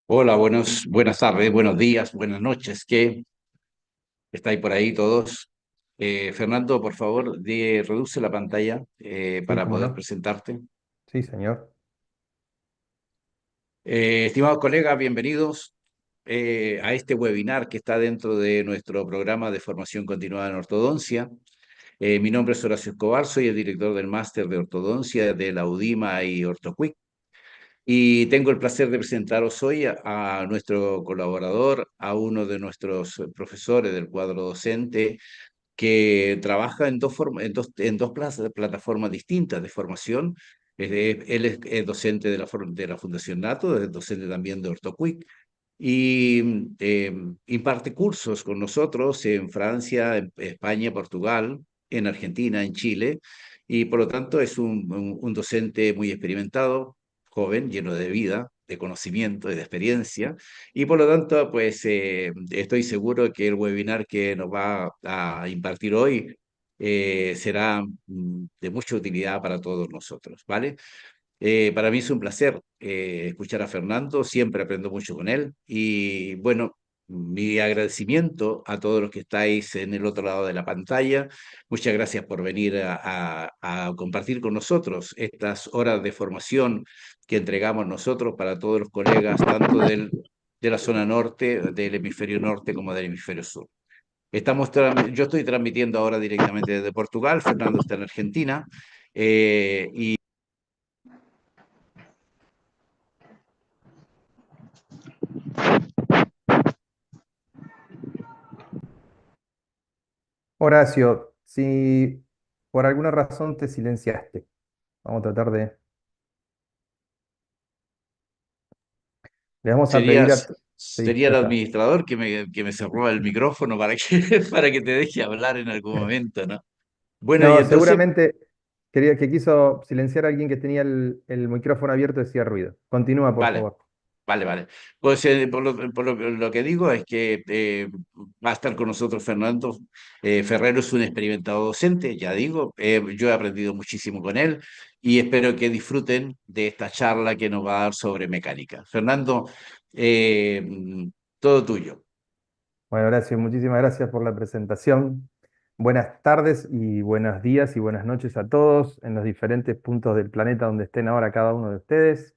Hola, buenas tardes, buenos días, buenas noches. ¿Qué estáis por ahí todos? Fernando, por favor, reduce la pantalla Sí, para cómo poder no. presentarte. Sí, señor. Estimados colegas, bienvenidos a este webinar que está dentro de nuestro programa de formación continuada en ortodoncia. Mi nombre es Horacio Escobar, soy el director del máster de ortodoncia de la UDIMA y OrtoQuick. Y tengo el placer de presentaros hoy a nuestro colaborador, a uno de nuestros profesores del cuadro docente, que trabaja en dos plataformas distintas de formación. Él es docente de la Fundación NATO, es docente también de OrtoQuick, y imparte cursos con nosotros en Francia, en España, Portugal, en Argentina, en Chile, y por lo tanto es un docente muy experimentado, joven, lleno de vida, de conocimiento y de experiencia, y por lo tanto, pues estoy seguro que el webinar que nos va a impartir hoy será de mucha utilidad para todos nosotros, ¿vale? Para mí es un placer escuchar a Fernando, siempre aprendo mucho con él y bueno, mi agradecimiento a todos los que estáis en el otro lado de la pantalla. Muchas gracias por venir a compartir con nosotros estas horas de formación que entregamos nosotros para todos los colegas, tanto de la zona norte, del hemisferio norte como del hemisferio sur. Yo estoy transmitiendo ahora directamente desde Portugal, Fernando está en Argentina. Y Horacio, si por alguna razón te silenciaste, vamos a tratar de... Le vamos a pedir Serías, a... Sí, sería ya el está. administrador que me cerró el micrófono para que, para que te deje hablar en algún momento, ¿no? Bueno, y No, entonces, seguramente quería que quiso silenciar a alguien que tenía el micrófono abierto y decía ruido. Continúa, por vale, favor. vale. Pues por lo que digo es que va a estar con nosotros Fernando. Ferrero es un experimentado docente, ya digo, yo he aprendido muchísimo con él y espero que disfruten de esta charla que nos va a dar sobre mecánica. Fernando, eh, todo tuyo. Bueno, Horacio, muchísimas gracias por la presentación. Buenas tardes y buenos días y buenas noches a todos en los diferentes puntos del planeta donde estén ahora cada uno de ustedes.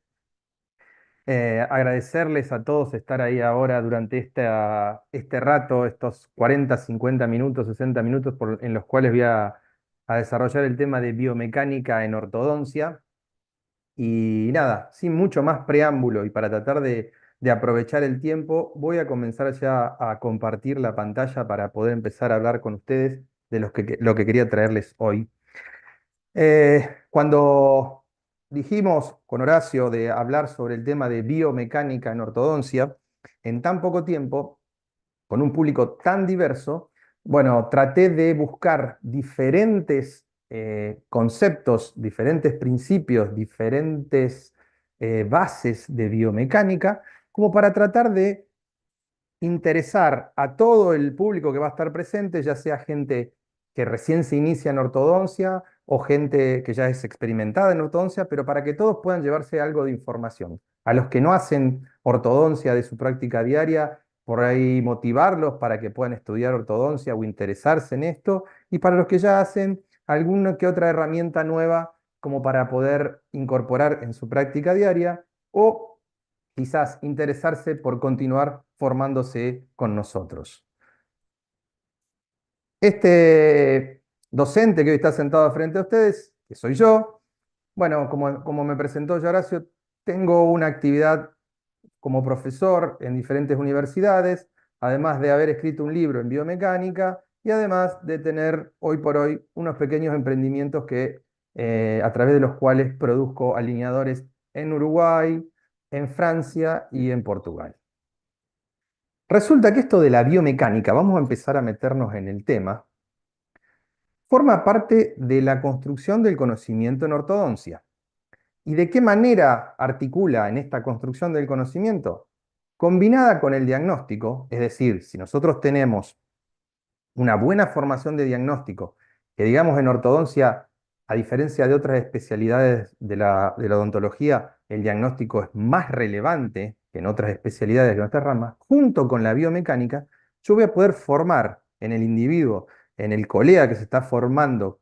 Agradecerles a todos estar ahí ahora durante este rato, estos 40, 50 minutos, 60 minutos en los cuales voy a desarrollar el tema de biomecánica en ortodoncia. Y nada, sin mucho más preámbulo y para tratar de aprovechar el tiempo, voy a comenzar ya a compartir la pantalla para poder empezar a hablar con ustedes de lo que quería traerles hoy. Cuando dijimos con Horacio de hablar sobre el tema de biomecánica en ortodoncia, en tan poco tiempo, con un público tan diverso, bueno, traté de buscar diferentes conceptos, diferentes principios, diferentes bases de biomecánica, como para tratar de interesar a todo el público que va a estar presente, ya sea gente que recién se inicia en ortodoncia o gente que ya es experimentada en ortodoncia, pero para que todos puedan llevarse algo de información. A los que no hacen ortodoncia de su práctica diaria, por ahí motivarlos para que puedan estudiar ortodoncia o interesarse en esto, y para los que ya hacen alguna que otra herramienta nueva como para poder incorporar en su práctica diaria o quizás interesarse por continuar formándose con nosotros. Este docente que hoy está sentado frente a ustedes, que soy yo, bueno, como me presentó ya Horacio, tengo una actividad como profesor en diferentes universidades, además de haber escrito un libro en biomecánica y además de tener hoy por hoy unos pequeños emprendimientos a través de los cuales produzco alineadores en Uruguay, en Francia y en Portugal. Resulta que esto de la biomecánica, vamos a empezar a meternos en el tema, forma parte de la construcción del conocimiento en ortodoncia. ¿Y de qué manera articula en esta construcción del conocimiento? Combinada con el diagnóstico, es decir, si nosotros tenemos una buena formación de diagnóstico, que digamos en ortodoncia, a diferencia de otras especialidades de la odontología, el diagnóstico es más relevante que en otras especialidades de nuestras ramas, junto con la biomecánica, yo voy a poder formar en el individuo, en el colega que se está formando,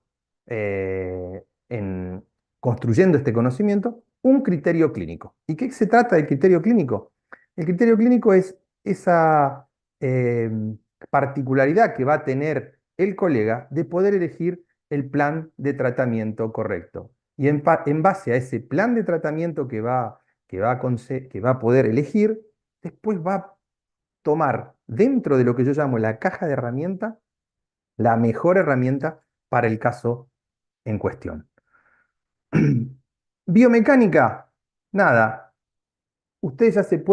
construyendo este conocimiento, un criterio clínico. ¿Y qué se trata del criterio clínico? El criterio clínico es esa eh, particularidad que va a tener el colega de poder elegir el plan de tratamiento correcto. Y en base a ese plan de tratamiento que va a poder elegir, después va a tomar dentro de lo que yo llamo la caja de herramientas, la mejor herramienta para el caso en cuestión. Biomecánica, nada, ustedes ya se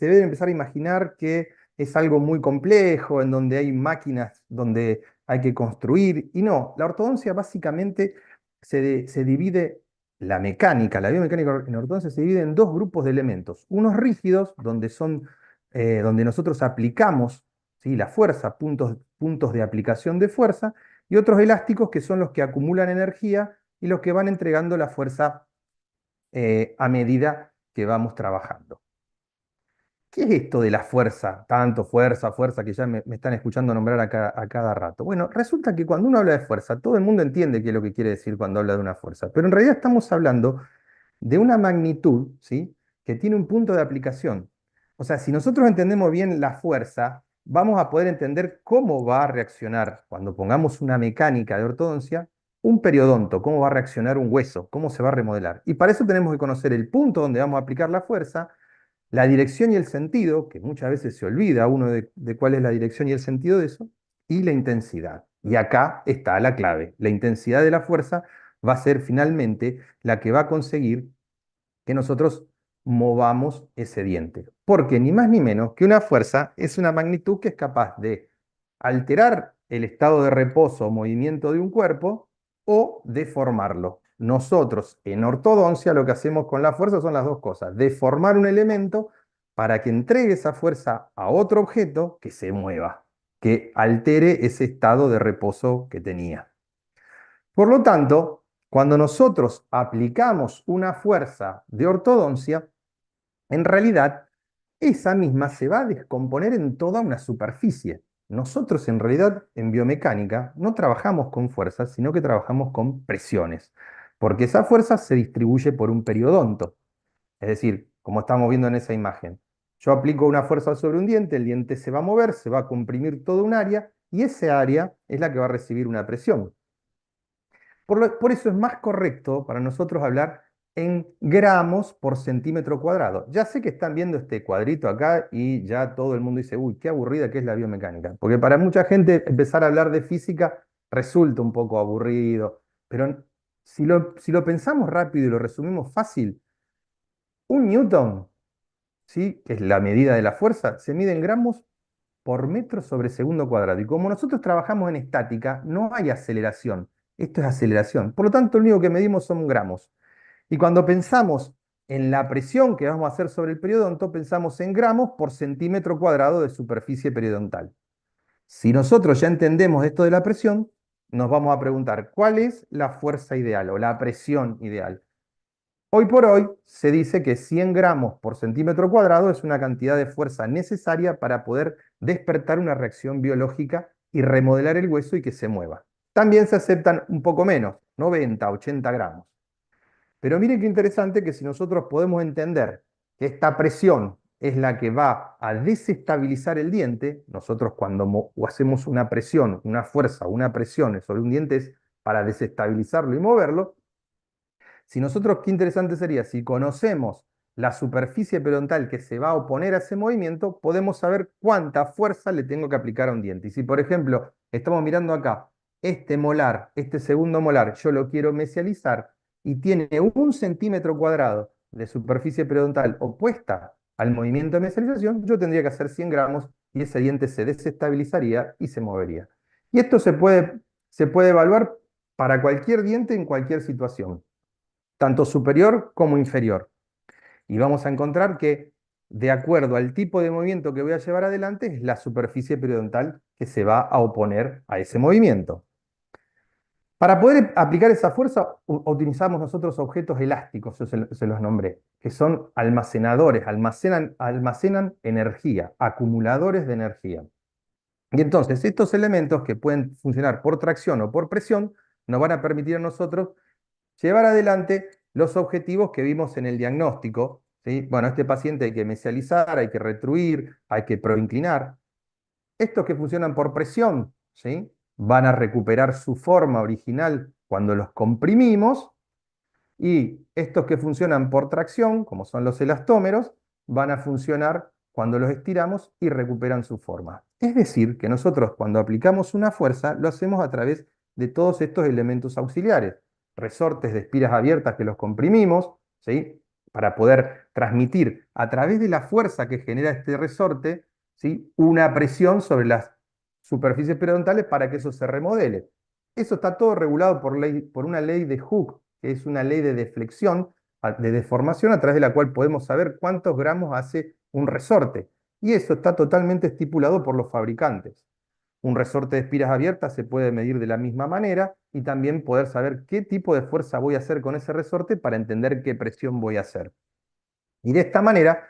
deben empezar a imaginar que es algo muy complejo, en donde hay máquinas donde hay que construir. Y no, la ortodoncia básicamente se divide, la biomecánica en ortodoncia se divide en dos grupos de elementos. Unos rígidos, donde nosotros aplicamos, ¿sí?, la fuerza, puntos de aplicación de fuerza, y otros elásticos que son los que acumulan energía y los que van entregando la fuerza a medida que vamos trabajando. ¿Qué es esto de la fuerza? Tanto fuerza, fuerza, que ya me están escuchando nombrar a cada rato. Bueno, resulta que cuando uno habla de fuerza, todo el mundo entiende qué es lo que quiere decir cuando habla de una fuerza, pero en realidad estamos hablando de una magnitud, ¿sí?, que tiene un punto de aplicación. O sea, si nosotros entendemos bien la fuerza, vamos a poder entender cómo va a reaccionar cuando pongamos una mecánica de ortodoncia, un periodonto, cómo va a reaccionar un hueso, cómo se va a remodelar. Y para eso tenemos que conocer el punto donde vamos a aplicar la fuerza, la dirección y el sentido, que muchas veces se olvida uno de cuál es la dirección y el sentido de eso, y la intensidad. Y acá está la clave. La intensidad de la fuerza va a ser finalmente la que va a conseguir que nosotros movamos ese diente. Porque ni más ni menos que una fuerza es una magnitud que es capaz de alterar el estado de reposo o movimiento de un cuerpo o deformarlo. Nosotros en ortodoncia lo que hacemos con la fuerza son las dos cosas: deformar un elemento para que entregue esa fuerza a otro objeto que se mueva, que altere ese estado de reposo que tenía. Por lo tanto, cuando nosotros aplicamos una fuerza de ortodoncia, en realidad esa misma se va a descomponer en toda una superficie. Nosotros en realidad en biomecánica no trabajamos con fuerzas, sino que trabajamos con presiones, porque esa fuerza se distribuye por un periodonto. Es decir, como estamos viendo en esa imagen, yo aplico una fuerza sobre un diente, el diente se va a mover, se va a comprimir toda un área y esa área es la que va a recibir una presión. Por eso es más correcto para nosotros hablar en gramos por centímetro cuadrado. Ya sé que están viendo este cuadrito acá y ya todo el mundo dice, uy, qué aburrida que es la biomecánica. Porque para mucha gente empezar a hablar de física resulta un poco aburrido. Pero si lo pensamos rápido y lo resumimos fácil, un newton, ¿sí?, que es la medida de la fuerza, se mide en gramos por metro sobre segundo cuadrado. Y como nosotros trabajamos en estática, no hay aceleración. Esto es aceleración. Por lo tanto, lo único que medimos son gramos. Y cuando pensamos en la presión que vamos a hacer sobre el periodonto, pensamos en gramos por centímetro cuadrado de superficie periodontal. Si nosotros ya entendemos esto de la presión, nos vamos a preguntar, ¿cuál es la fuerza ideal o la presión ideal? Hoy por hoy se dice que 100 gramos por centímetro cuadrado es una cantidad de fuerza necesaria para poder despertar una reacción biológica y remodelar el hueso y que se mueva. También se aceptan un poco menos, 90, 80 gramos. Pero miren qué interesante que si nosotros podemos entender que esta presión es la que va a desestabilizar el diente, nosotros cuando hacemos una presión, una fuerza, una presión sobre un diente es para desestabilizarlo y moverlo. Si nosotros, qué interesante sería, si conocemos la superficie periodontal que se va a oponer a ese movimiento, podemos saber cuánta fuerza le tengo que aplicar a un diente. Y si, por ejemplo, estamos mirando acá, este molar, este segundo molar, yo lo quiero mesializar y tiene 1 centímetro cuadrado de superficie periodontal opuesta al movimiento de mesialización, yo tendría que hacer 100 gramos y ese diente se desestabilizaría y se movería. Y esto se puede evaluar para cualquier diente en cualquier situación, tanto superior como inferior. Y vamos a encontrar que, de acuerdo al tipo de movimiento que voy a llevar adelante, es la superficie periodontal que se va a oponer a ese movimiento. Para poder aplicar esa fuerza, utilizamos nosotros objetos elásticos, yo se los nombré, que son almacenadores, almacenan energía, acumuladores de energía. Y entonces, estos elementos que pueden funcionar por tracción o por presión, nos van a permitir a nosotros llevar adelante los objetivos que vimos en el diagnóstico, ¿sí? Bueno, este paciente hay que mesializar, hay que retruir, hay que proinclinar. Estos que funcionan por presión, ¿sí? Van a recuperar su forma original cuando los comprimimos, y estos que funcionan por tracción, como son los elastómeros, van a funcionar cuando los estiramos y recuperan su forma. Es decir, que nosotros cuando aplicamos una fuerza lo hacemos a través de todos estos elementos auxiliares. Resortes de espiras abiertas que los comprimimos, ¿sí? Para poder transmitir a través de la fuerza que genera este resorte, ¿sí? Una presión sobre las superficies periodontales para que eso se remodele. Eso está todo regulado por una ley de Hooke, que es una ley de deflexión, de deformación, a través de la cual podemos saber cuántos gramos hace un resorte. Y eso está totalmente estipulado por los fabricantes. Un resorte de espiras abiertas se puede medir de la misma manera y también poder saber qué tipo de fuerza voy a hacer con ese resorte para entender qué presión voy a hacer. Y de esta manera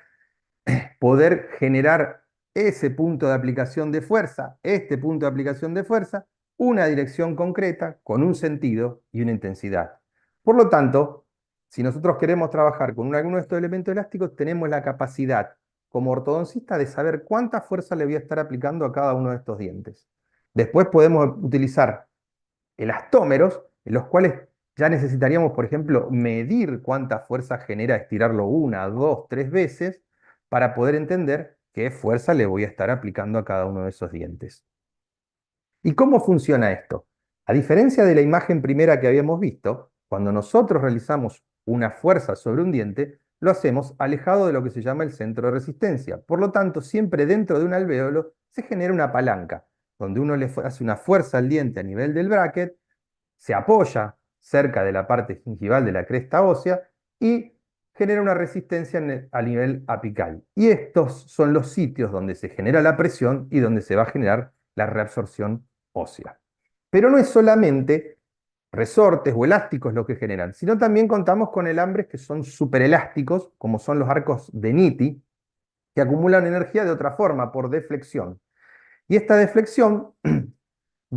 poder generar ese punto de aplicación de fuerza, este punto de aplicación de fuerza, una dirección concreta, con un sentido y una intensidad. Por lo tanto, si nosotros queremos trabajar con alguno de estos elementos elásticos, tenemos la capacidad, como ortodoncista, de saber cuánta fuerza le voy a estar aplicando a cada uno de estos dientes. Después podemos utilizar elastómeros, en los cuales ya necesitaríamos, por ejemplo, medir cuánta fuerza genera estirarlo una, dos, tres veces, para poder entender qué fuerza le voy a estar aplicando a cada uno de esos dientes. ¿Y cómo funciona esto? A diferencia de la imagen primera que habíamos visto, cuando nosotros realizamos una fuerza sobre un diente, lo hacemos alejado de lo que se llama el centro de resistencia. Por lo tanto, siempre dentro de un alvéolo se genera una palanca, donde uno le hace una fuerza al diente a nivel del bracket, se apoya cerca de la parte gingival de la cresta ósea y genera una resistencia a nivel apical. Y estos son los sitios donde se genera la presión y donde se va a generar la reabsorción ósea. Pero no es solamente resortes o elásticos lo que generan, sino también contamos con elambres que son superelásticos, como son los arcos de Nitti, que acumulan energía de otra forma, por deflexión. Y esta deflexión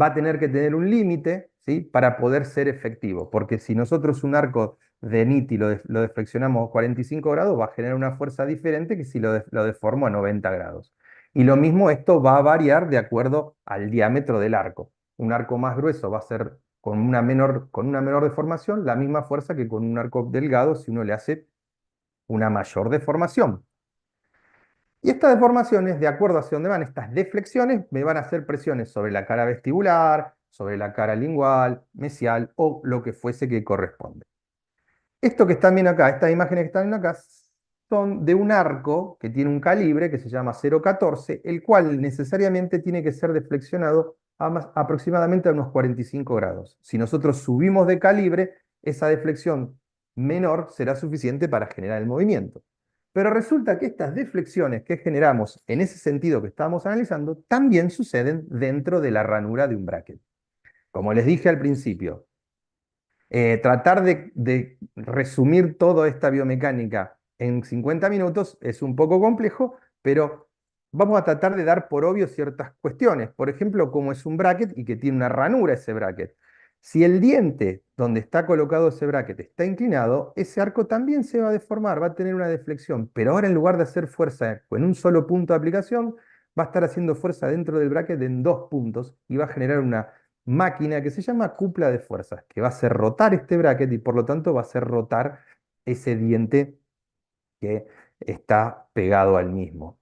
va a tener que tener un límite, ¿sí? Para poder ser efectivo, porque si nosotros un arco de Nitti lo deflexionamos 45 grados, va a generar una fuerza diferente que si lo deformo a 90 grados. Y lo mismo, esto va a variar de acuerdo al diámetro del arco. Un arco más grueso va a ser con una menor deformación la misma fuerza que con un arco delgado si uno le hace una mayor deformación. Y estas deformaciones, de acuerdo hacia dónde van estas deflexiones, me van a hacer presiones sobre la cara vestibular, sobre la cara lingual, mesial o lo que fuese que corresponde. Esto que están viendo acá, estas imágenes que están viendo acá, son de un arco que tiene un calibre que se llama 0,14, el cual necesariamente tiene que ser deflexionado aproximadamente a unos 45 grados. Si nosotros subimos de calibre, esa deflexión menor será suficiente para generar el movimiento. Pero resulta que estas deflexiones que generamos en ese sentido que estábamos analizando también suceden dentro de la ranura de un bracket. Como les dije al principio, tratar de resumir toda esta biomecánica en 50 minutos es un poco complejo, pero vamos a tratar de dar por obvio ciertas cuestiones. Por ejemplo, como es un bracket y que tiene una ranura ese bracket. Si el diente donde está colocado ese bracket está inclinado, ese arco también se va a deformar, va a tener una deflexión, pero ahora en lugar de hacer fuerza en un solo punto de aplicación, va a estar haciendo fuerza dentro del bracket en dos puntos y va a generar una máquina que se llama cupla de fuerzas, que va a hacer rotar este bracket y por lo tanto va a hacer rotar ese diente que está pegado al mismo.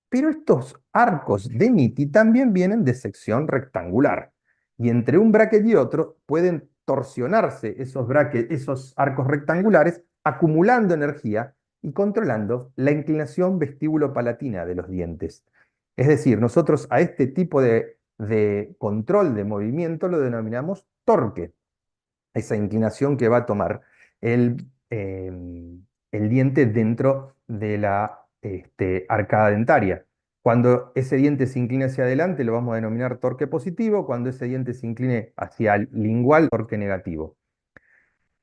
Pero estos arcos de Nitti también vienen de sección rectangular. Y entre un bracket y otro pueden torsionarse esos arcos rectangulares, acumulando energía y controlando la inclinación vestíbulo-palatina de los dientes. Es decir, nosotros a este tipo de control de movimiento lo denominamos torque, esa inclinación que va a tomar el, el diente dentro de la arcada dentaria. Cuando ese diente se incline hacia adelante, lo vamos a denominar torque positivo. Cuando ese diente se incline hacia el lingual, torque negativo.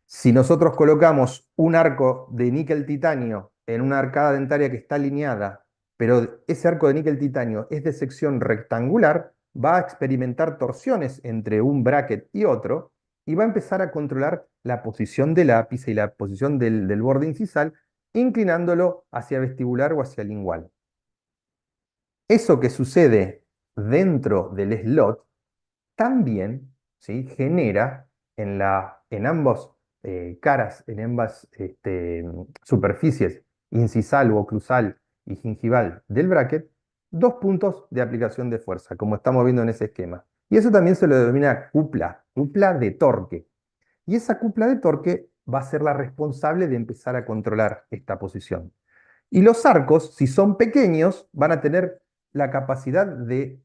Si nosotros colocamos un arco de níquel titanio en una arcada dentaria que está alineada, pero ese arco de níquel titanio es de sección rectangular, va a experimentar torsiones entre un bracket y otro y va a empezar a controlar la posición del ápice y la posición del borde incisal, inclinándolo hacia vestibular o hacia lingual. Eso que sucede dentro del slot también, ¿sí?, genera en ambos caras, en ambas superficies, incisal o oclusal y gingival del bracket, dos puntos de aplicación de fuerza, como estamos viendo en ese esquema. Y eso también se lo denomina cupla, cupla de torque. Y esa cupla de torque va a ser la responsable de empezar a controlar esta posición. Y los arcos, si son pequeños, van a tener la capacidad de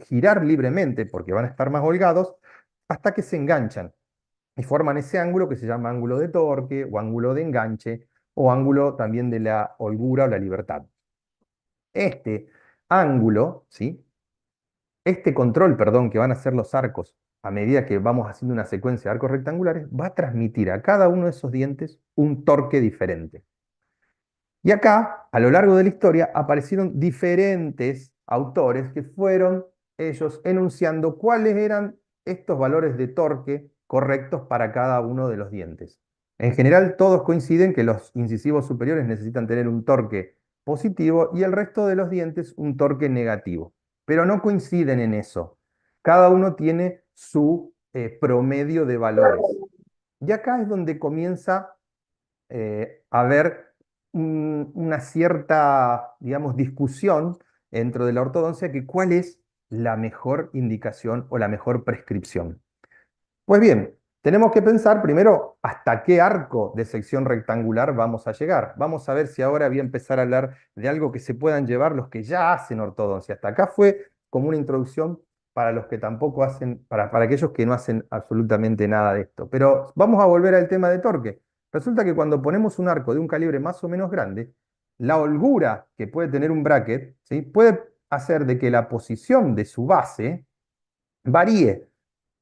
girar libremente, porque van a estar más holgados, hasta que se enganchan y forman ese ángulo que se llama ángulo de torque o ángulo de enganche o ángulo también de la holgura o la libertad. Este ángulo, ¿sí?, este control, perdón, que van a hacer los arcos a medida que vamos haciendo una secuencia de arcos rectangulares, va a transmitir a cada uno de esos dientes un torque diferente. Y acá, a lo largo de la historia, aparecieron diferentes autores que fueron ellos enunciando cuáles eran estos valores de torque correctos para cada uno de los dientes. En general, todos coinciden que los incisivos superiores necesitan tener un torque positivo y el resto de los dientes un torque negativo. Pero no coinciden en eso. Cada uno tiene su promedio de valores. Y acá es donde comienza haber una cierta, digamos, discusión dentro de la ortodoncia que cuál es la mejor indicación o la mejor prescripción. Pues bien, tenemos que pensar primero hasta qué arco de sección rectangular vamos a llegar. Vamos a ver si ahora voy a empezar a hablar de algo que se puedan llevar los que ya hacen ortodoncia. Hasta acá fue como una introducción para los que tampoco hacen, para aquellos que no hacen absolutamente nada de esto. Pero vamos a volver al tema de torque. Resulta que cuando ponemos un arco de un calibre más o menos grande, la holgura que puede tener un bracket, ¿sí?, puede hacer de que la posición de su base varíe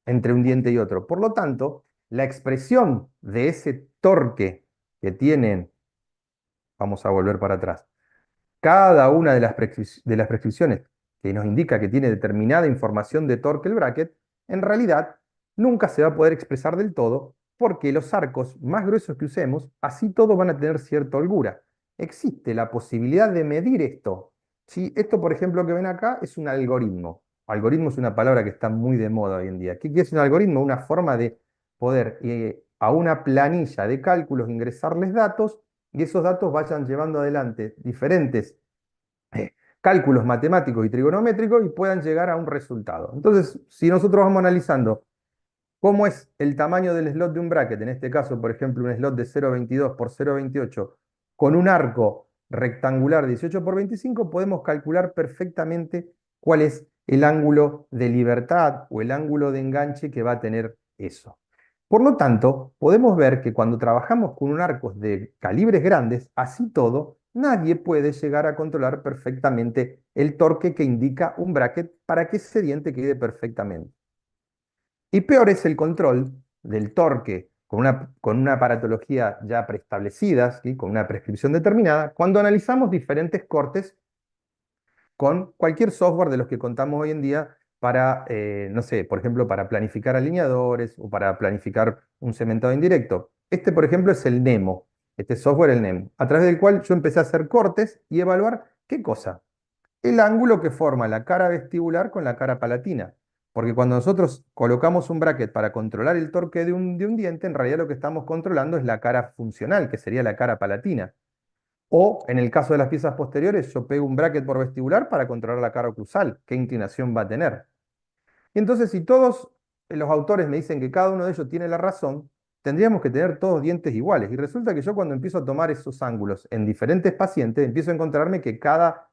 entre un diente y otro. Por lo tanto, la expresión de ese torque que tienen, vamos a volver para atrás, cada una de las prescripciones que nos indica que tiene determinada información de torque el bracket, en realidad nunca se va a poder expresar del todo porque los arcos más gruesos que usemos, así todos van a tener cierta holgura. Existe la posibilidad de medir esto. Si esto, por ejemplo, que ven acá, es un algoritmo. Algoritmo es una palabra que está muy de moda hoy en día. ¿Qué es un algoritmo? Una forma de poder a una planilla de cálculos ingresarles datos y esos datos vayan llevando adelante diferentes cálculos matemáticos y trigonométricos y puedan llegar a un resultado. Entonces, si nosotros vamos analizando cómo es el tamaño del slot de un bracket, en este caso, por ejemplo, un slot de 0,22 por 0,28, con un arco rectangular 18 por 25, podemos calcular perfectamente cuál es el ángulo de libertad o el ángulo de enganche que va a tener eso. Por lo tanto, podemos ver que cuando trabajamos con un arco de calibres grandes, así todo, nadie puede llegar a controlar perfectamente el torque que indica un bracket para que ese diente quede perfectamente. Y peor es el control del torque con una aparatología ya preestablecida, ¿sí? Con una prescripción determinada, cuando analizamos diferentes cortes con cualquier software de los que contamos hoy en día para, no sé, por ejemplo, para planificar alineadores o para planificar un cementado indirecto. Este, por ejemplo, es el Nemo, este software, el Nemo, a través del cual yo empecé a hacer cortes y evaluar qué cosa. El ángulo que forma la cara vestibular con la cara palatina. Porque cuando nosotros colocamos un bracket para controlar el torque de un diente, en realidad lo que estamos controlando es la cara funcional, que sería la cara palatina. O en el caso de las piezas posteriores, yo pego un bracket por vestibular para controlar la cara oclusal, qué inclinación va a tener. Y entonces, si todos los autores me dicen que cada uno de ellos tiene la razón, tendríamos que tener todos dientes iguales. Y resulta que yo cuando empiezo a tomar esos ángulos en diferentes pacientes, empiezo a encontrarme que cada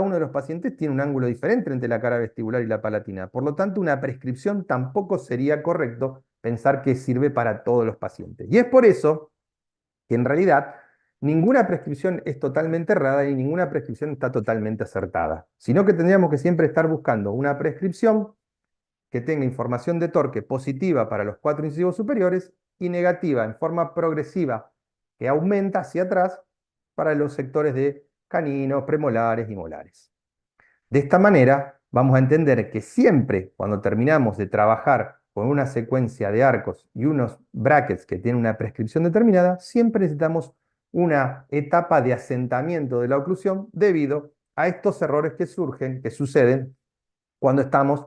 uno de los pacientes tiene un ángulo diferente entre la cara vestibular y la palatina. Por lo tanto, una prescripción tampoco sería correcto pensar que sirve para todos los pacientes. Y es por eso que en realidad ninguna prescripción es totalmente errada y ninguna prescripción está totalmente acertada, sino que tendríamos que siempre estar buscando una prescripción que tenga información de torque positiva para los cuatro incisivos superiores y negativa en forma progresiva que aumenta hacia atrás para los sectores de caninos, premolares y molares. De esta manera, vamos a entender que siempre cuando terminamos de trabajar con una secuencia de arcos y unos brackets que tienen una prescripción determinada, siempre necesitamos una etapa de asentamiento de la oclusión debido a estos errores que surgen, que suceden cuando estamos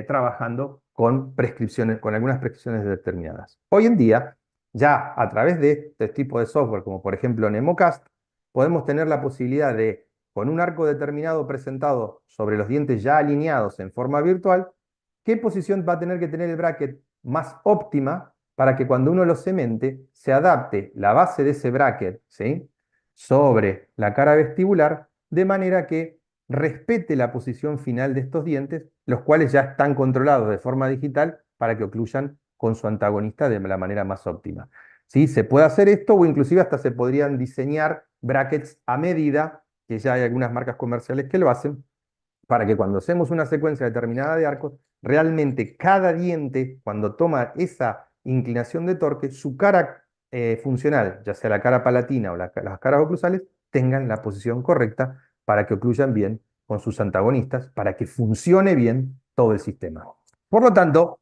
trabajando con prescripciones, con algunas prescripciones determinadas. Hoy en día, ya a través de este tipo de software, como por ejemplo Nemocast, podemos tener la posibilidad de, con un arco determinado presentado sobre los dientes ya alineados en forma virtual, qué posición va a tener que tener el bracket más óptima para que cuando uno lo cemente, se adapte la base de ese bracket, ¿sí?, sobre la cara vestibular, de manera que respete la posición final de estos dientes, los cuales ya están controlados de forma digital para que ocluyan con su antagonista de la manera más óptima. ¿Sí? Se puede hacer esto o inclusive hasta se podrían diseñar brackets a medida, que ya hay algunas marcas comerciales que lo hacen, para que cuando hacemos una secuencia determinada de arcos, realmente cada diente, cuando toma esa inclinación de torque, su cara funcional, ya sea la cara palatina o las caras oclusales, tengan la posición correcta para que ocluyan bien con sus antagonistas, para que funcione bien todo el sistema. Por lo tanto,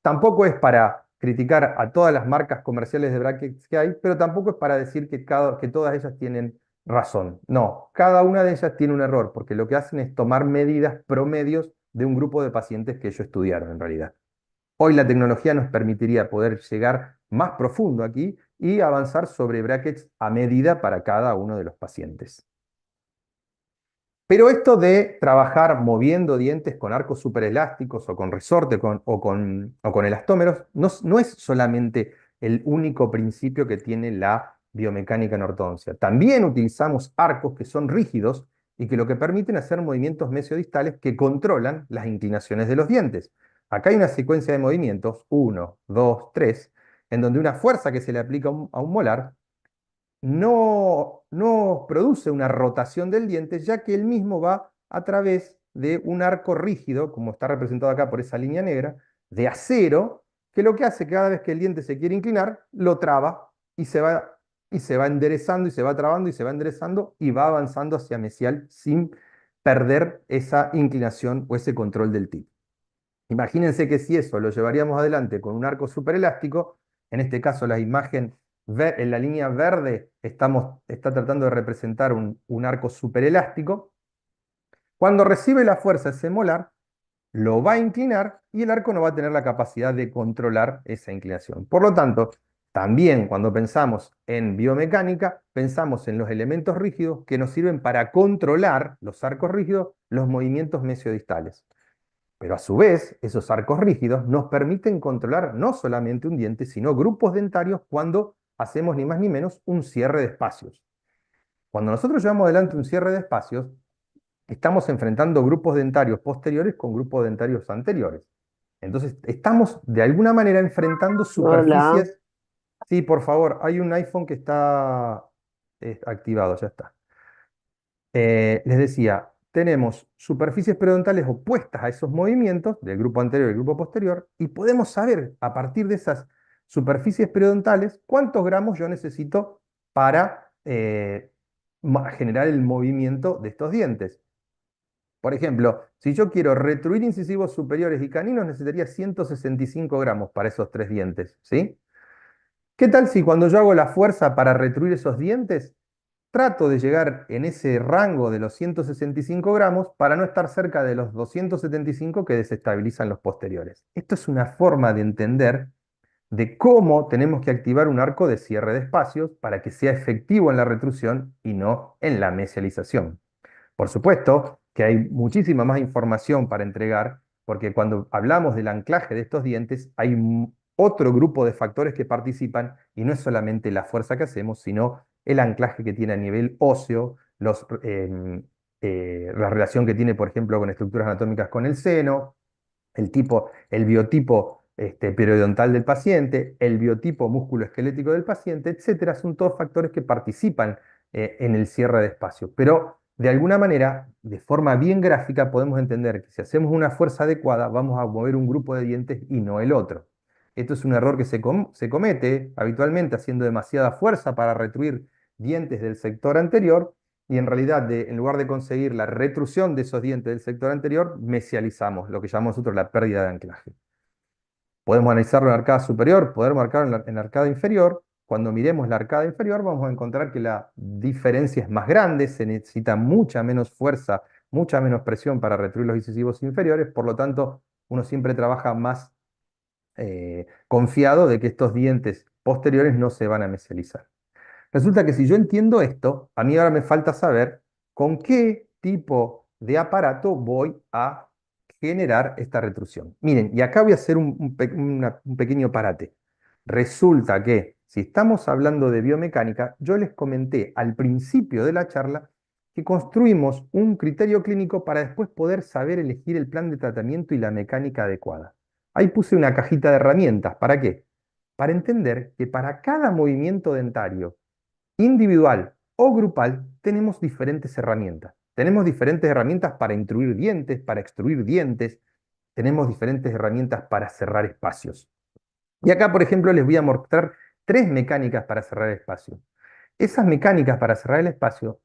tampoco es para criticar a todas las marcas comerciales de brackets que hay, pero tampoco es para decir que todas ellas tienen razón. No, cada una de ellas tiene un error, porque lo que hacen es tomar medidas promedios de un grupo de pacientes que ellos estudiaron en realidad. Hoy la tecnología nos permitiría poder llegar más profundo aquí y avanzar sobre brackets a medida para cada uno de los pacientes. Pero esto de trabajar moviendo dientes con arcos superelásticos o con resorte o con elastómeros no es solamente el único principio que tiene la biomecánica en ortodoncia. También utilizamos arcos que son rígidos y que lo que permiten hacer movimientos mesiodistales que controlan las inclinaciones de los dientes. Acá hay una secuencia de movimientos, 1, 2, 3, en donde una fuerza que se le aplica a un molar no produce una rotación del diente, ya que el mismo va a través de un arco rígido, como está representado acá por esa línea negra, de acero, que lo que hace que cada vez que el diente se quiere inclinar, lo traba y se va enderezando y se va trabando y se va enderezando y va avanzando hacia mesial sin perder esa inclinación o ese control del tip. Imagínense que si eso lo llevaríamos adelante con un arco superelástico, en este caso la imagen en la línea verde está tratando de representar un arco superelástico. Cuando recibe la fuerza ese molar, lo va a inclinar y el arco no va a tener la capacidad de controlar esa inclinación. Por lo tanto, también cuando pensamos en biomecánica, pensamos en los elementos rígidos que nos sirven para controlar los arcos rígidos, los movimientos mesiodistales. Pero a su vez, esos arcos rígidos nos permiten controlar no solamente un diente, sino grupos dentarios cuando hacemos ni más ni menos un cierre de espacios. Cuando nosotros llevamos adelante un cierre de espacios, estamos enfrentando grupos dentarios posteriores con grupos dentarios anteriores. Entonces, estamos de alguna manera enfrentando Hola, superficies. Sí, por favor, hay un iPhone que está activado, ya está. Les decía, tenemos superficies periodontales opuestas a esos movimientos del grupo anterior y del grupo posterior, y podemos saber a partir de esas superficies periodontales cuántos gramos yo necesito para generar el movimiento de estos dientes. Por ejemplo, si yo quiero retruir incisivos superiores y caninos, necesitaría 165 gramos para esos tres dientes, ¿sí? ¿Qué tal si cuando yo hago la fuerza para retruir esos dientes, trato de llegar en ese rango de los 165 gramos para no estar cerca de los 275 que desestabilizan los posteriores? Esto es una forma de entender de cómo tenemos que activar un arco de cierre de espacios para que sea efectivo en la retrusión y no en la mesialización. Por supuesto que hay muchísima más información para entregar, porque cuando hablamos del anclaje de estos dientes, hay otro grupo de factores que participan y no es solamente la fuerza que hacemos, sino el anclaje que tiene a nivel óseo, la relación que tiene, por ejemplo, con estructuras anatómicas con el seno, el biotipo periodontal del paciente, el biotipo musculoesquelético del paciente, etcétera, son todos factores que participan en el cierre de espacio. Pero de alguna manera, de forma bien gráfica, podemos entender que si hacemos una fuerza adecuada, vamos a mover un grupo de dientes y no el otro. Esto es un error que se comete habitualmente haciendo demasiada fuerza para retruir dientes del sector anterior y en realidad, en lugar de conseguir la retrusión de esos dientes del sector anterior, mesializamos, lo que llamamos nosotros la pérdida de anclaje. Podemos analizarlo en la arcada superior, poder marcarlo en la arcada inferior. Cuando miremos la arcada inferior, vamos a encontrar que la diferencia es más grande, se necesita mucha menos fuerza, mucha menos presión para retruir los incisivos inferiores, por lo tanto, uno siempre trabaja más confiado de que estos dientes posteriores no se van a mesializar. Resulta que si yo entiendo esto, a mí ahora me falta saber con qué tipo de aparato voy a generar esta retrusión. Miren, y acá voy a hacer un pequeño parate. Resulta que si estamos hablando de biomecánica, yo les comenté al principio de la charla que construimos un criterio clínico para después poder saber elegir el plan de tratamiento y la mecánica adecuada. Ahí puse una cajita de herramientas. ¿Para qué? Para entender que para cada movimiento dentario individual o grupal, tenemos diferentes herramientas. Tenemos diferentes herramientas para intruir dientes, para extruir dientes, tenemos diferentes herramientas para cerrar espacios. Y acá, por ejemplo, les voy a mostrar tres mecánicas para cerrar espacio. Esas mecánicas para cerrar el espacio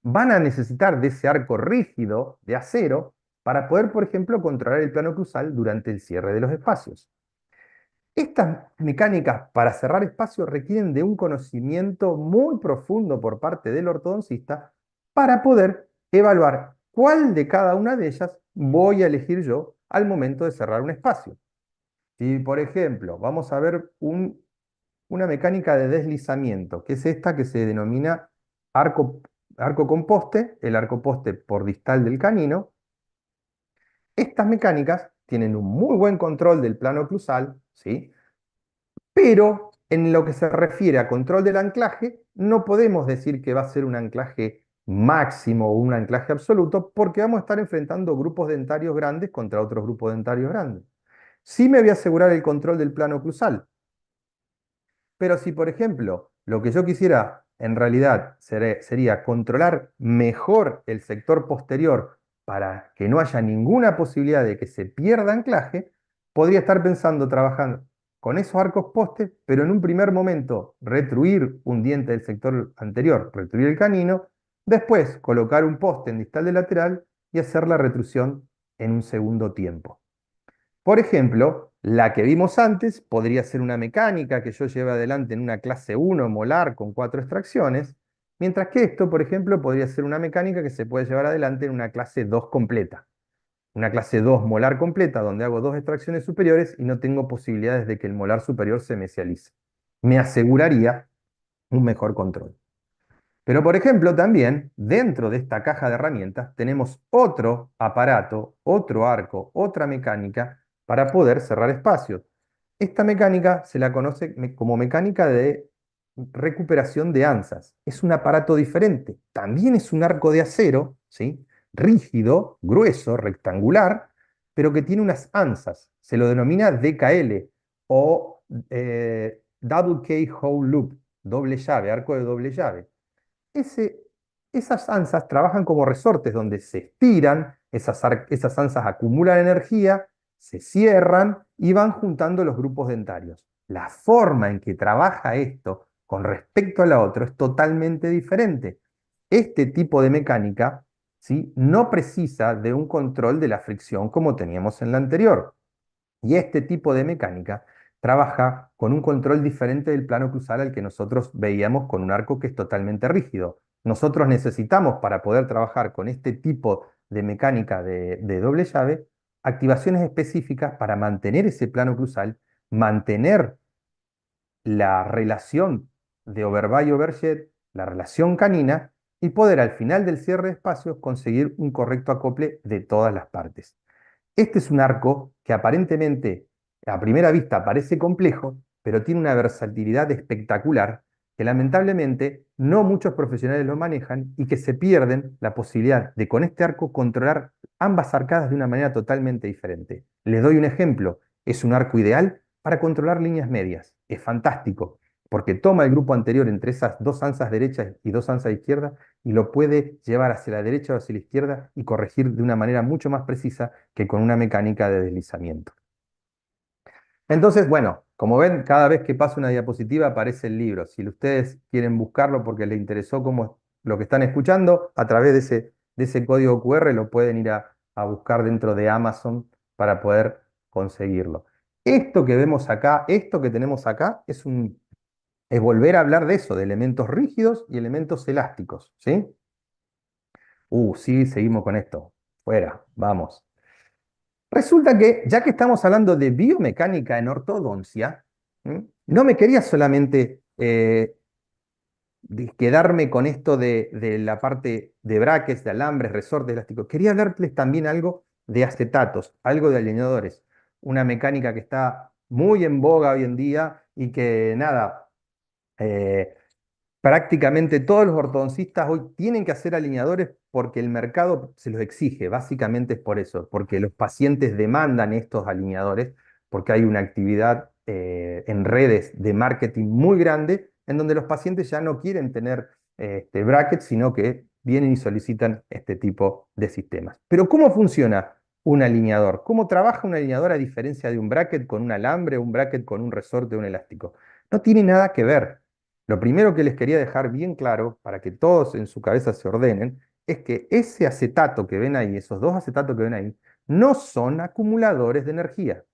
van a necesitar de ese arco rígido de acero para poder, por ejemplo, controlar el plano cruzal durante el cierre de los espacios. Estas mecánicas para cerrar espacios requieren de un conocimiento muy profundo por parte del ortodoncista para poder evaluar cuál de cada una de ellas voy a elegir yo al momento de cerrar un espacio. Si, por ejemplo, vamos a ver una mecánica de deslizamiento, que es esta que se denomina arco con poste, el arco poste por distal del canino. Estas mecánicas tienen un muy buen control del plano oclusal, ¿sí? Pero en lo que se refiere a control del anclaje, no podemos decir que va a ser un anclaje máximo o un anclaje absoluto, porque vamos a estar enfrentando grupos dentarios grandes contra otros grupos dentarios grandes. Sí me voy a asegurar el control del plano oclusal, pero si, por ejemplo, lo que yo quisiera en realidad sería controlar mejor el sector posterior para que no haya ninguna posibilidad de que se pierda anclaje, podría estar pensando, trabajando con esos arcos postes, pero en un primer momento retruir un diente del sector anterior, retruir el canino, después colocar un poste en distal de lateral y hacer la retrusión en un segundo tiempo. Por ejemplo, la que vimos antes podría ser una mecánica que yo lleve adelante en una clase 1 molar con 4 extracciones, mientras que esto, por ejemplo, podría ser una mecánica que se puede llevar adelante en una clase 2 completa. Una clase 2 molar completa donde hago 2 extracciones superiores y no tengo posibilidades de que el molar superior se mesialice. Me aseguraría un mejor control. Pero, por ejemplo, también dentro de esta caja de herramientas tenemos otro aparato, otro arco, otra mecánica para poder cerrar espacios. Esta mecánica se la conoce como mecánica de recuperación de anzas. Es un aparato diferente. También es un arco de acero, ¿sí? Rígido, grueso, rectangular, pero que tiene unas anzas. Se lo denomina DKL o Double K Hole Loop, doble llave, arco de doble llave. Ese esas anzas trabajan como resortes donde se estiran, esas anzas acumulan energía, se cierran y van juntando los grupos dentarios. La forma en que trabaja esto con respecto a la otra es totalmente diferente. Este tipo de mecánica, ¿sí?, no precisa de un control de la fricción como teníamos en la anterior. Y este tipo de mecánica trabaja con un control diferente del plano cruzal al que nosotros veíamos con un arco que es totalmente rígido. Nosotros necesitamos, para poder trabajar con este tipo de mecánica de doble llave, activaciones específicas para mantener ese plano cruzal, mantener la relación de overbay-overshed, la relación canina, y poder al final del cierre de espacios conseguir un correcto acople de todas las partes. Este es un arco que aparentemente a primera vista parece complejo, pero tiene una versatilidad espectacular que lamentablemente no muchos profesionales lo manejan y que se pierden la posibilidad de con este arco controlar ambas arcadas de una manera totalmente diferente. Les doy un ejemplo. Es un arco ideal para controlar líneas medias. Es fantástico porque toma el grupo anterior entre esas dos anzas derechas y dos anzas izquierdas y lo puede llevar hacia la derecha o hacia la izquierda y corregir de una manera mucho más precisa que con una mecánica de deslizamiento. Entonces, bueno, como ven, cada vez que pasa una diapositiva aparece el libro. Si ustedes quieren buscarlo porque les interesó cómo lo que están escuchando, a través de ese código QR lo pueden ir a buscar dentro de Amazon para poder conseguirlo. Esto que vemos acá, esto que tenemos acá, es volver a hablar de eso, de elementos rígidos y elementos elásticos, ¿sí? Sí, seguimos con esto. Fuera, vamos. Resulta que, ya que estamos hablando de biomecánica en ortodoncia, no me quería solamente quedarme con esto de la parte de brackets, de alambres, resortes elásticos. Quería hablarles también algo de acetatos, algo de alineadores. Una mecánica que está muy en boga hoy en día y que, nada, eh, prácticamente todos los ortodoncistas hoy tienen que hacer alineadores porque el mercado se los exige. Básicamente es por eso, porque los pacientes demandan estos alineadores, porque hay una actividad en redes de marketing muy grande en donde los pacientes ya no quieren tener brackets, sino que vienen y solicitan este tipo de sistemas. Pero ¿cómo funciona un alineador? ¿Cómo trabaja un alineador a diferencia de un bracket con un alambre, un bracket con un resorte o un elástico? No tiene nada que ver. Lo primero que les quería dejar bien claro, para que todos en su cabeza se ordenen, es que ese acetato que ven ahí, esos dos acetatos que ven ahí, no son acumuladores de energía.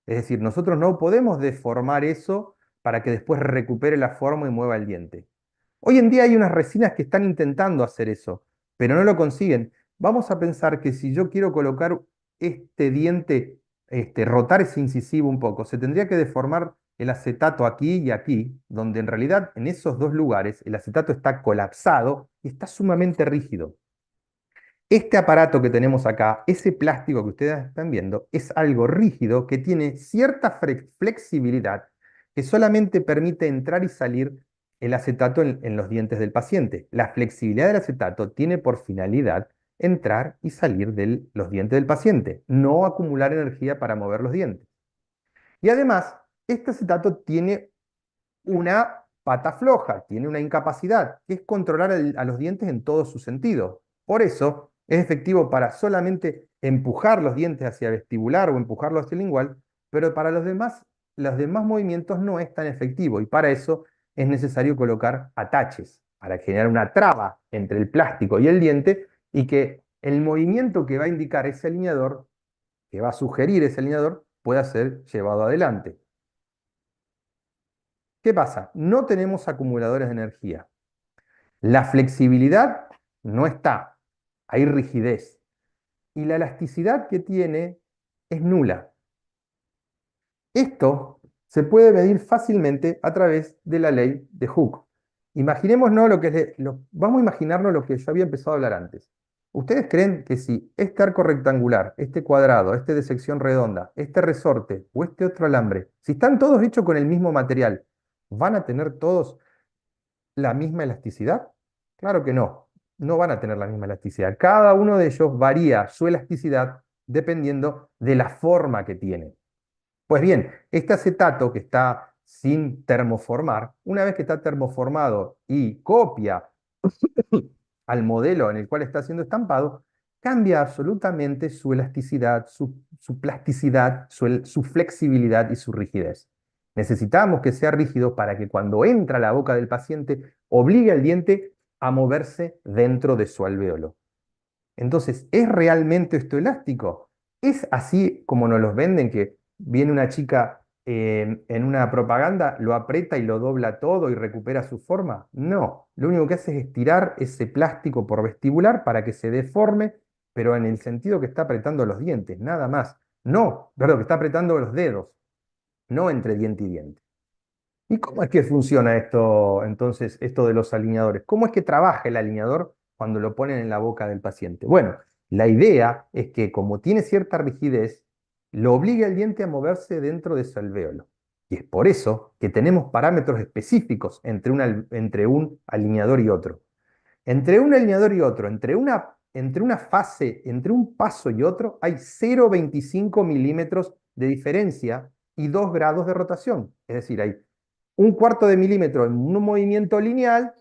Es decir, nosotros no podemos deformar eso para que después recupere la forma y mueva el diente. Hoy en día hay unas resinas que están intentando hacer eso, pero no lo consiguen. Vamos a pensar que si yo quiero colocar este diente, rotar ese incisivo un poco, se tendría que deformar el acetato aquí y aquí, donde en realidad en esos dos lugares el acetato está colapsado y está sumamente rígido. Este aparato que tenemos acá, ese plástico que ustedes están viendo, es algo rígido que tiene cierta flexibilidad que solamente permite entrar y salir el acetato en los dientes del paciente. La flexibilidad del acetato tiene por finalidad entrar y salir de los dientes del paciente, no acumular energía para mover los dientes. Y además, este acetato tiene una pata floja, tiene una incapacidad, que es controlar a los dientes en todo su sentido. Por eso es efectivo para solamente empujar los dientes hacia vestibular o empujarlos hacia el lingual, pero para los demás movimientos no es tan efectivo y para eso es necesario colocar ataches para generar una traba entre el plástico y el diente y que el movimiento que va a indicar ese alineador, que va a sugerir ese alineador, pueda ser llevado adelante. ¿Qué pasa? No tenemos acumuladores de energía. La flexibilidad no está, hay rigidez. Y la elasticidad que tiene es nula. Esto se puede medir fácilmente a través de la ley de Hooke. Imaginémonos vamos a imaginarnos lo que yo había empezado a hablar antes. ¿Ustedes creen que si este arco rectangular, este cuadrado, este de sección redonda, este resorte o este otro alambre, si están todos hechos con el mismo material, van a tener todos la misma elasticidad? Claro que no, no van a tener la misma elasticidad. Cada uno de ellos varía su elasticidad dependiendo de la forma que tiene. Pues bien, este acetato que está sin termoformar, una vez que está termoformado y copia al modelo en el cual está siendo estampado, cambia absolutamente su elasticidad, su plasticidad, su flexibilidad y su rigidez. Necesitamos que sea rígido para que cuando entra a la boca del paciente obligue al diente a moverse dentro de su alvéolo. Entonces, ¿es realmente esto elástico? ¿Es así como nos los venden, que viene una chica en una propaganda, lo aprieta y lo dobla todo y recupera su forma? No, lo único que hace es estirar ese plástico por vestibular para que se deforme, pero en el sentido que está apretando los dientes, nada más. No, perdón, que está apretando los dedos, no entre diente y diente. ¿Y cómo es que funciona esto, entonces, esto de los alineadores? ¿Cómo es que trabaja el alineador cuando lo ponen en la boca del paciente? Bueno, la idea es que como tiene cierta rigidez, lo obligue al diente a moverse dentro de su alvéolo. Y es por eso que tenemos parámetros específicos entre un alineador y otro. Entre un alineador y otro, entre una fase, entre un paso y otro, hay 0,25 milímetros de diferencia y 2 grados de rotación. Es decir, hay un cuarto de milímetro en un movimiento lineal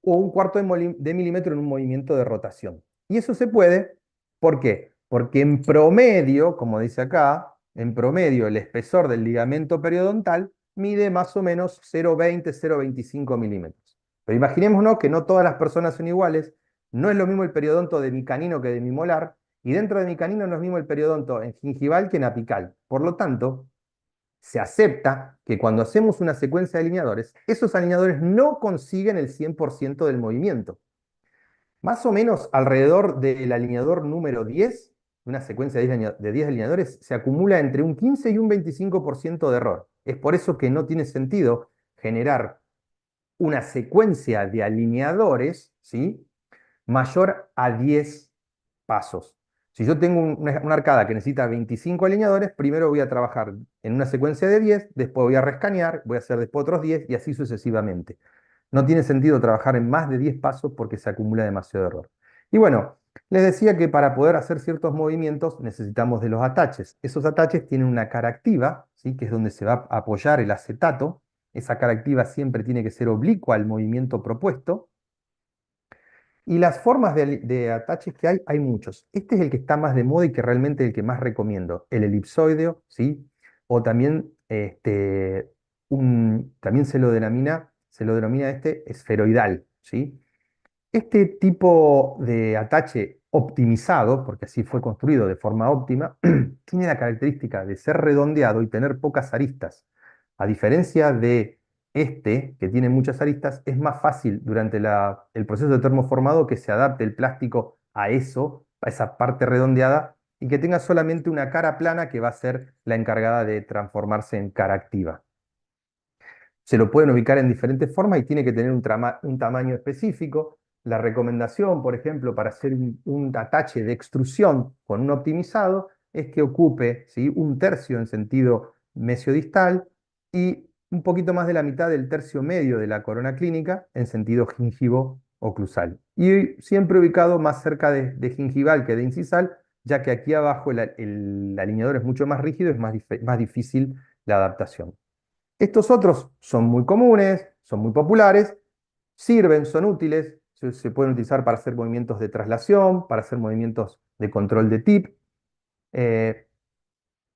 o un cuarto de milímetro en un movimiento de rotación. Y eso se puede, ¿por qué? Porque en promedio, como dice acá, en promedio el espesor del ligamento periodontal mide más o menos 0,20, 0,25 milímetros. Pero imaginémonos que no todas las personas son iguales, no es lo mismo el periodonto de mi canino que de mi molar, y dentro de mi canino no es lo mismo el periodonto en gingival que en apical. Por lo tanto, se acepta que cuando hacemos una secuencia de alineadores, esos alineadores no consiguen el 100% del movimiento. Más o menos alrededor del alineador número 10, una secuencia de 10 alineadores, se acumula entre un 15 y un 25% de error. Es por eso que no tiene sentido generar una secuencia de alineadores, ¿sí?, mayor a 10 pasos. Si yo tengo una arcada que necesita 25 alineadores, primero voy a trabajar en una secuencia de 10, después voy a rescanear, voy a hacer después otros 10 y así sucesivamente. No tiene sentido trabajar en más de 10 pasos porque se acumula demasiado error. Y bueno, les decía que para poder hacer ciertos movimientos necesitamos de los ataches. Esos ataches tienen una cara activa, ¿sí?, que es donde se va a apoyar el acetato. Esa cara activa siempre tiene que ser oblicua al movimiento propuesto. Y las formas de ataches que hay muchos. Este es el que está más de moda y que realmente es el que más recomiendo. El elipsoideo, ¿sí? O también, también se lo denomina esferoidal, ¿sí? Este tipo de atache optimizado, porque así fue construido de forma óptima, tiene la característica de ser redondeado y tener pocas aristas. A diferencia de que tiene muchas aristas, es más fácil durante el proceso de termoformado que se adapte el plástico a eso, a esa parte redondeada, y que tenga solamente una cara plana que va a ser la encargada de transformarse en cara activa. Se lo pueden ubicar en diferentes formas y tiene que tener un tamaño específico. La recomendación, por ejemplo, para hacer un atache de extrusión con un optimizado es que ocupe, ¿sí?, un tercio en sentido mesiodistal y un poquito más de la mitad del tercio medio de la corona clínica en sentido gingivo-oclusal. Y siempre ubicado más cerca de gingival que de incisal, ya que aquí abajo el alineador es mucho más rígido, es más difícil la adaptación. Estos otros son muy comunes, son muy populares, sirven, son útiles, se pueden utilizar para hacer movimientos de traslación, para hacer movimientos de control de tip. eh,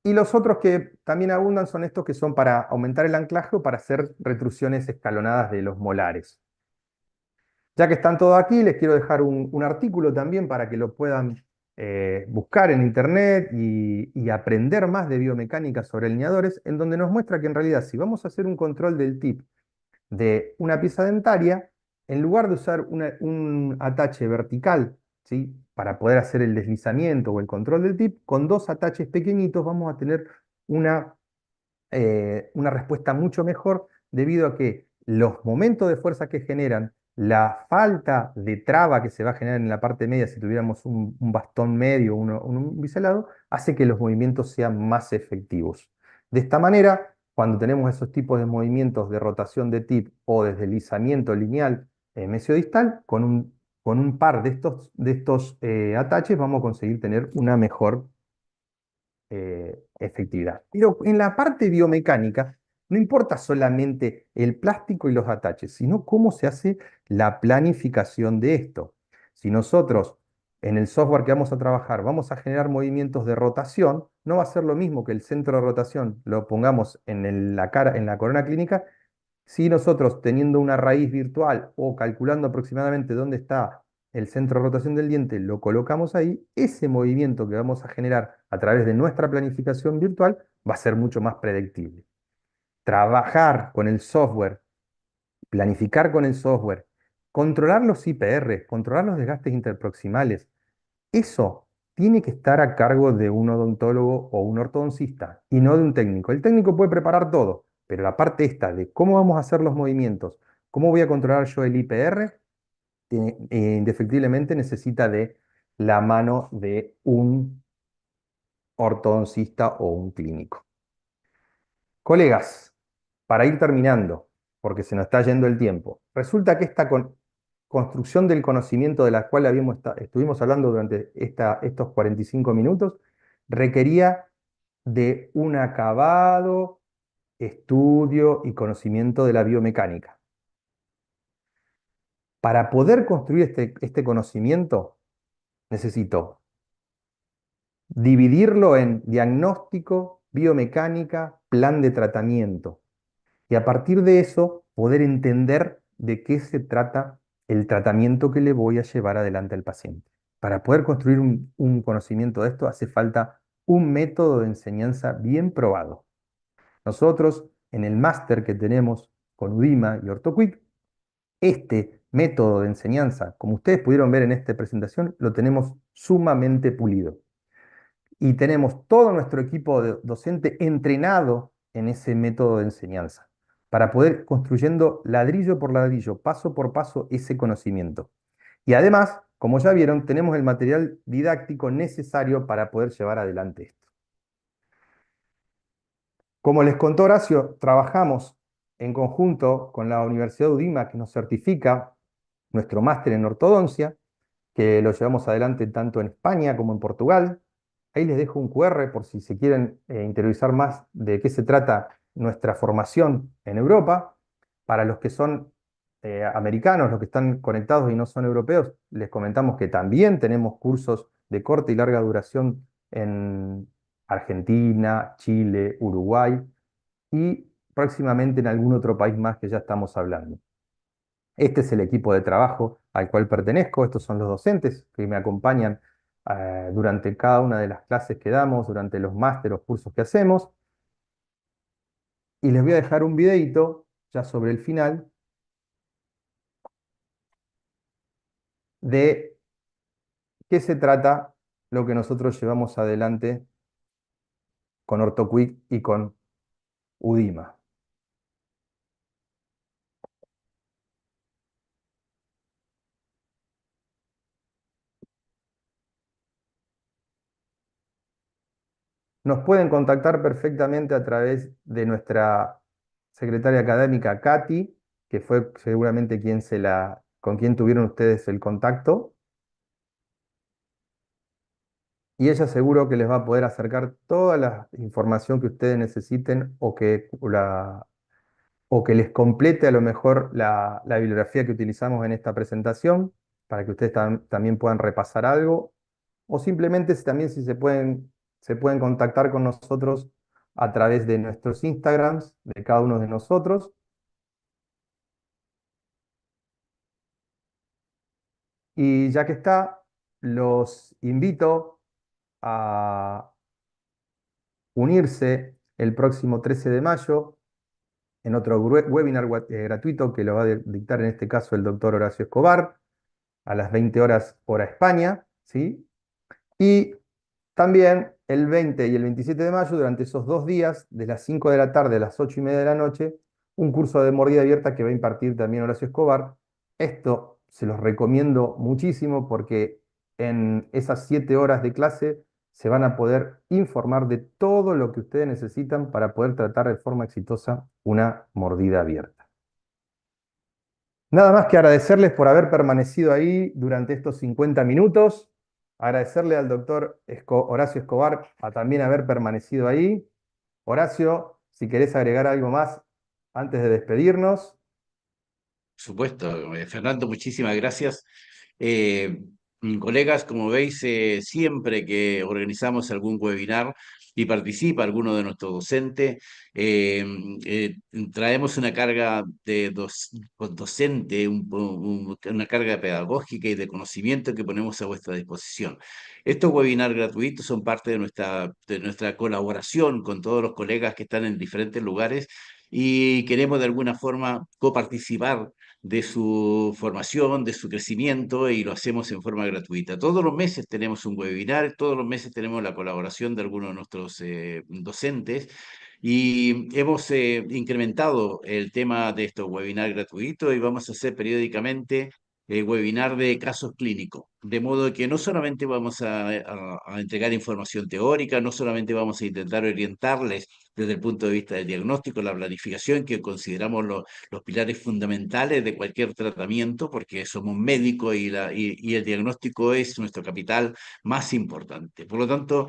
y los otros que también abundan son estos que son para aumentar el anclaje o para hacer retrusiones escalonadas de los molares. Ya que están todos aquí, les quiero dejar un artículo también para que lo puedan buscar en internet y aprender más de biomecánica sobre alineadores, en donde nos muestra que en realidad si vamos a hacer un control del tip de una pieza dentaria, en lugar de usar un atache vertical, ¿sí?, para poder hacer el deslizamiento o el control del tip, con dos ataches pequeñitos vamos a tener una respuesta mucho mejor, debido a que los momentos de fuerza que generan, la falta de traba que se va a generar en la parte media si tuviéramos un bastón medio, un biselado, hace que los movimientos sean más efectivos. De esta manera, cuando tenemos esos tipos de movimientos de rotación de tip o de deslizamiento lineal mesiodistal, con un par de estos ataches vamos a conseguir tener una mejor efectividad. Pero en la parte biomecánica No importa solamente el plástico y los ataches, sino cómo se hace la planificación de esto. Si nosotros en el software que vamos a trabajar vamos a generar movimientos de rotación, no va a ser lo mismo que el centro de rotación lo pongamos la cara, en la corona clínica, si nosotros teniendo una raíz virtual o calculando aproximadamente dónde está el centro de rotación del diente, lo colocamos ahí, ese movimiento que vamos a generar a través de nuestra planificación virtual va a ser mucho más predictible. Trabajar con el software, planificar con el software, controlar los IPR, controlar los desgastes interproximales, eso tiene que estar a cargo de un odontólogo o un ortodoncista y no de un técnico. El técnico puede preparar todo, pero la parte esta de cómo vamos a hacer los movimientos, cómo voy a controlar yo el IPR, indefectiblemente necesita de la mano de un ortodoncista o un clínico. Colegas, para ir terminando, porque se nos está yendo el tiempo, resulta que esta construcción del conocimiento de la cual estuvimos hablando durante estos 45 minutos requería de un acabado estudio y conocimiento de la biomecánica. Para poder construir este conocimiento, necesito dividirlo en diagnóstico, biomecánica, plan de tratamiento. Y a partir de eso, poder entender de qué se trata el tratamiento que le voy a llevar adelante al paciente. Para poder construir un conocimiento de esto, hace falta un método de enseñanza bien probado. Nosotros, en el máster que tenemos con UDIMA y OrtoQuick, este método de enseñanza, como ustedes pudieron ver en esta presentación, lo tenemos sumamente pulido. Y tenemos todo nuestro equipo docente entrenado en ese método de enseñanza para poder ir construyendo ladrillo por ladrillo, paso por paso, ese conocimiento. Y además, como ya vieron, tenemos el material didáctico necesario para poder llevar adelante esto. Como les contó Horacio, trabajamos en conjunto con la Universidad de UDIMA, que nos certifica nuestro máster en ortodoncia, que lo llevamos adelante tanto en España como en Portugal. Ahí les dejo un QR por si se quieren interiorizar más de qué se trata nuestra formación en Europa. Para los que son americanos, los que están conectados y no son europeos, les comentamos que también tenemos cursos de corta y larga duración en Argentina, Chile, Uruguay y próximamente en algún otro país más que ya estamos hablando. Este es el equipo de trabajo al cual pertenezco, estos son los docentes que me acompañan durante cada una de las clases que damos, durante los másteres, los cursos que hacemos. Y les voy a dejar un videito ya sobre el final de qué se trata lo que nosotros llevamos adelante con OrtoQuick y con UDIMA. Nos pueden contactar perfectamente a través de nuestra secretaria académica, Katy, que fue seguramente con quien tuvieron ustedes el contacto. Y ella seguro que les va a poder acercar toda la información que ustedes necesiten o que les complete a lo mejor la bibliografía que utilizamos en esta presentación, para que ustedes también puedan repasar algo, o simplemente también si se pueden contactar con nosotros a través de nuestros Instagrams, de cada uno de nosotros. Y ya que está, los invito a unirse el próximo 13 de mayo en otro webinar gratuito que lo va a dictar en este caso el doctor Horacio Escobar a las 20 horas hora España, ¿sí? Y también el 20 y el 27 de mayo, durante esos 2 días, de las 5 de la tarde a las 8:30 de la noche, un curso de mordida abierta que va a impartir también Horacio Escobar. Esto se los recomiendo muchísimo porque en esas 7 horas de clase se van a poder informar de todo lo que ustedes necesitan para poder tratar de forma exitosa una mordida abierta. Nada más que agradecerles por haber permanecido ahí durante estos 50 minutos. Agradecerle al doctor Horacio Escobar a también haber permanecido ahí. Horacio, si querés agregar algo más antes de despedirnos. Supuesto, Fernando, muchísimas gracias. Eh, Colegas, como veis, siempre que organizamos algún webinar y participa alguno de nuestros docentes, eh, eh, traemos una carga de docente, una carga pedagógica y de conocimiento que ponemos a vuestra disposición. Estos webinars gratuitos son parte de nuestra colaboración con todos los colegas que están en diferentes lugares y queremos de alguna forma coparticipar de su formación, de su crecimiento y lo hacemos en forma gratuita. Todos los meses tenemos un webinar, todos los meses tenemos la colaboración de algunos de nuestros docentes y hemos incrementado el tema de estos webinars gratuitos y vamos a hacer periódicamente webinar de casos clínicos, de modo que no solamente vamos a entregar información teórica, no solamente vamos a intentar orientarles desde el punto de vista del diagnóstico, la planificación, que consideramos los pilares fundamentales de cualquier tratamiento, porque somos médicos y el diagnóstico es nuestro capital más importante. Por lo tanto,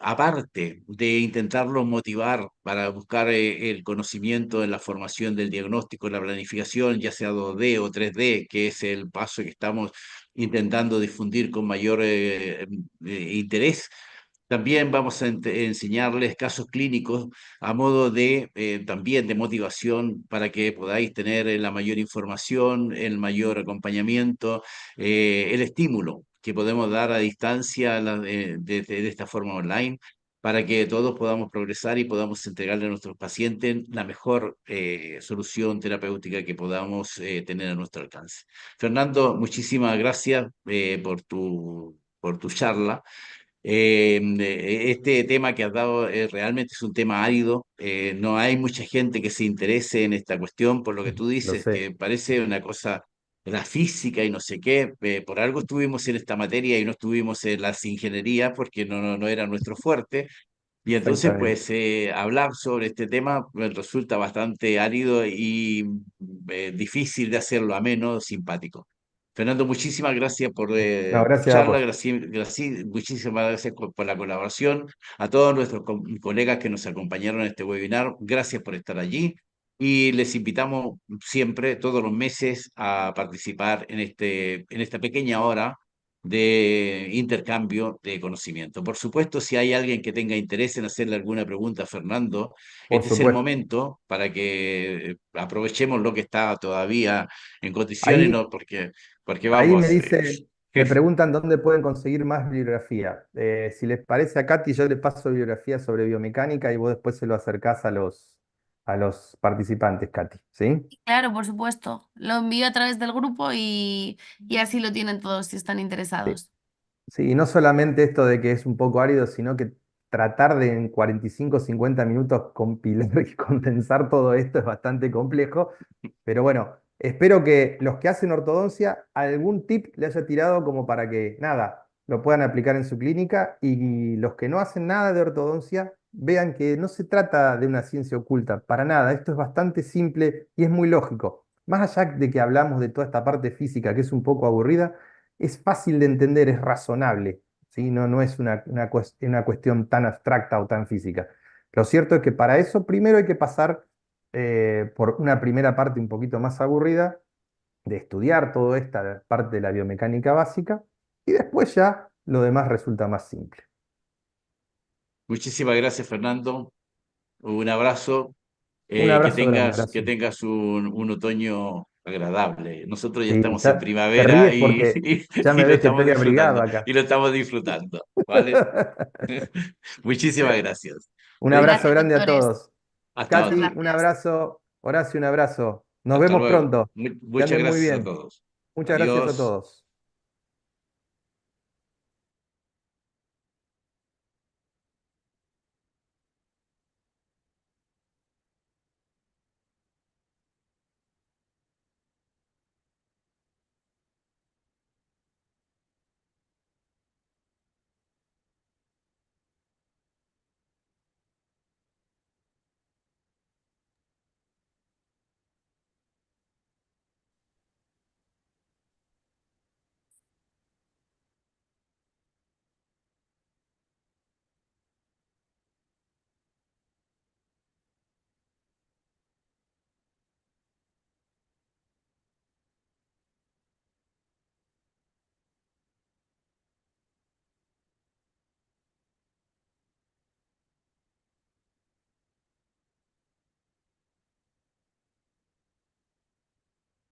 aparte de intentarlos motivar para buscar el conocimiento en la formación del diagnóstico, en la planificación, ya sea 2D o 3D, que es el paso que estamos intentando difundir con mayor interés, también vamos a enseñarles casos clínicos a modo de también de motivación para que podáis tener la mayor información, el mayor acompañamiento, el estímulo que podemos dar a distancia de esta forma online para que todos podamos progresar y podamos entregarle a nuestros pacientes la mejor solución terapéutica que podamos tener a nuestro alcance. Fernando, muchísimas gracias por tu charla. Este tema que has dado realmente es un tema árido. No hay mucha gente que se interese en esta cuestión, por lo que tú Lo dices, sé, que parece una cosa, la física y no sé qué. Por algo estuvimos en esta materia y no estuvimos en las ingenierías porque no era nuestro fuerte. Y entonces, exactamente. pues, hablar sobre este tema me resulta bastante árido y difícil de hacerlo ameno, simpático. Fernando, muchísimas gracias por No, tu gracias a charla, vos. muchísimas gracias por la colaboración, a todos nuestros colegas que nos acompañaron en este webinar, gracias por estar allí y les invitamos siempre, todos los meses, a participar en esta pequeña hora de intercambio de conocimiento. Por supuesto, si hay alguien que tenga interés en hacerle alguna pregunta a Fernando, Por este es el supuesto. momento para que aprovechemos lo que está todavía en condiciones, Ahí ¿no? Porque Ahí me vamos, dice, me preguntan dónde pueden conseguir más bibliografía. Si les parece a Katy, yo le paso bibliografía sobre biomecánica y vos después se lo acercás a los participantes, Katy. ¿Sí? Claro, por supuesto. Lo envío a través del grupo y así lo tienen todos si están Sí. interesados. Sí, y no solamente esto de que es un poco árido, sino que tratar de en 45 o 50 minutos compilar y condensar todo esto es bastante complejo. Pero bueno, espero que los que hacen ortodoncia algún tip le haya tirado como para que, nada, lo puedan aplicar en su clínica y los que no hacen nada de ortodoncia vean que no se trata de una ciencia oculta, para nada, esto es bastante simple y es muy lógico. Más allá de que hablamos de toda esta parte física que es un poco aburrida, es fácil de entender, es razonable, ¿sí? No es una cuestión tan abstracta o tan física. Lo cierto es que para eso primero hay que pasar por una primera parte un poquito más aburrida de estudiar toda esta parte de la biomecánica básica y después ya lo demás resulta más simple. muchísimas gracias, Fernando. Un abrazo, Un abrazo grande, que Horacio. tengas un otoño agradable. Nosotros ya Sí, estamos en ya te primavera ríes porque ya y me lo ves que estamos estoy abrigado disfrutando, acá. y lo estamos disfrutando, ¿vale? Muchísimas gracias. Un ¿Sí? abrazo Gracias, grande a doctores. todos. Hasta Muchas Katy, otra. un gracias. abrazo. Horacio, un abrazo. Nos Hasta vemos luego. pronto. Que Muchas anden muy gracias a bien. todos. Muchas gracias a Adiós. todos.